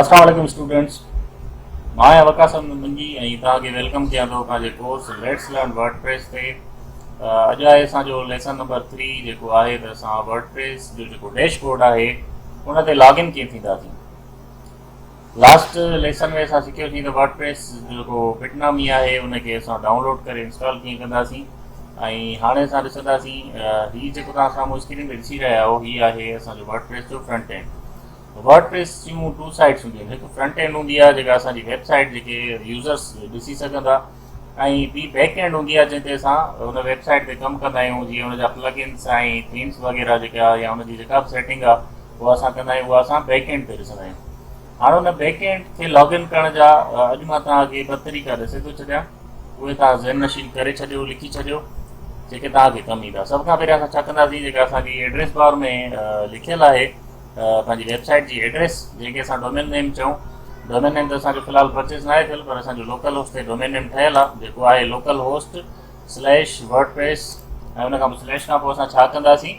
अस्सलाम वालेकुम स्टूडेंट्स, मां वकास मुंजी तव्हांखे वेलकम कयां थो पंहिंजे कोर्स लेट्स लर्न वर्डप्रेस ते। अॼु आहे असांजो लेसन नंबर 3 जेको आहे त असां वर्डप्रेस जो जेको डैशबोर्ड आहे उन ते लॉगिन कीअं थींदासीं। लास्ट लेसन में असां सिखियोसीं त वर्डप्रेस जेको बिटनॉमी आहे उनखे असां डाउनलोड करे इंस्टॉल कीअं कंदासीं। ऐं हाणे असां ॾिसंदासीं हीअ जेको तव्हां साम्हूं स्क्रीन ते ॾिसी रहिया आहियो, हीअ आहे असांजो वर्डप्रेस जो फ्रंट एंड। वर्डप्रेस जूं टू साइड्स हूंदियूं आहिनि, हिकु फ्रंट एंड हूंदी आहे जेका असांजी वेबसाइट जेके यूज़र्स ॾिसी सघंदा, ऐं ॿी बैक एंड हूंदी आहे जंहिं ते असां हुन वेबसाइट ते कमु कंदा आहियूं। जीअं हुनजा प्लगइन्स ऐं थीम्स वग़ैरह जेका या हुनजी जेका बि सेटिंग आहे उहा असां कंदा आहियूं, उहा असां बैक एंड ते ॾिसंदा आहियूं। हाणे हुन बैक एंड खे लॉगिन करण जा अॼु मां तव्हांखे 2 तरीक़ा ॾिसे थो छॾियां, उहे तव्हां ज़हन नशीन करे छॾियो, लिखी छॾियो, जेके तव्हांखे कमु ईंदा। सभ खां पहिरियों असां छा कंदासीं, जेका असांजी एड्रेस बार में लिखियलु आहे पंहिंजी वेबसाइट जी एड्रेस, जंहिंखे असां डोमेन नेम चऊं। डोमेन नेम त असांजो फ़िलहालु परचेस न आहे थियलु, पर असांजो लोकल होस्ट ते डोमेन नेम ठहियलु आहे, जेको आहे लोकल होस्ट /वर्डप्रेस। ऐं हुन खां पोइ स्लैश खां पोइ असां छा कंदासीं, //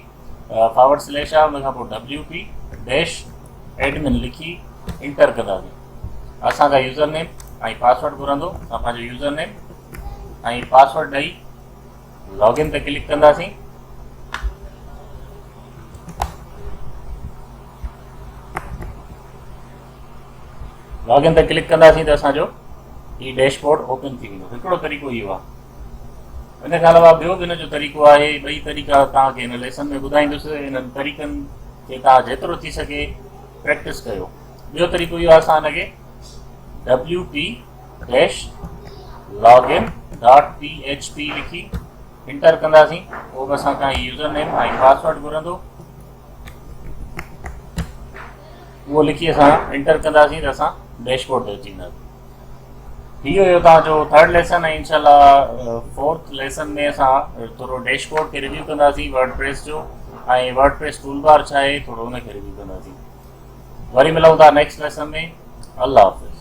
आहे, हुन खां पोइ WP-admin लिखी इंटर कंदासीं। असांखां यूज़र नेम ऐं पासवर्ड घुरंदो, असां पंहिंजो यूज़र नेम ऐं पासवर्ड ॾेई लॉगिन ते क्लिक कंदासीं। लॉगिन ते क्लिक कंदासीं त असांजो हीउ डैशबोर्ड ओपन थी वेंदो। हिकिड़ो तरीक़ो इहो आहे। इन खां अलावा ॿियो बि हिन जो तरीक़ो आहे। 2 तरीक़ा तव्हांखे हिन लेसन में ॿुधाईंदुसि। इन्हनि तरीक़नि खे तव्हां जेतिरो थी सघे प्रैक्टिस कयो। ॿियो तरीक़ो इहो आहे, असां हिनखे wp-login.php लिखी इंटर कंदासीं। पोइ बि असांखां यूज़र नेम ऐं पासवर्ड घुरंदो, उहो लिखी असां इंटर कंदासीं त असां डैशबोर्ड ते अची वेंदासीं। इहो तव्हांजो 3rd लेसन ऐं इंशाल्लाह 4th लेसन में असां थोरो डैशबोर्ड खे रिव्यू कंदासीं वर्डप्रेस जो, ऐं वर्डप्रेस टूलबार छा आहे थोरो हुनखे रिव्यू कंदासीं। वरी मिलूं था नेक्स्ट लेसन में। अल्लाह हाफ़िज़।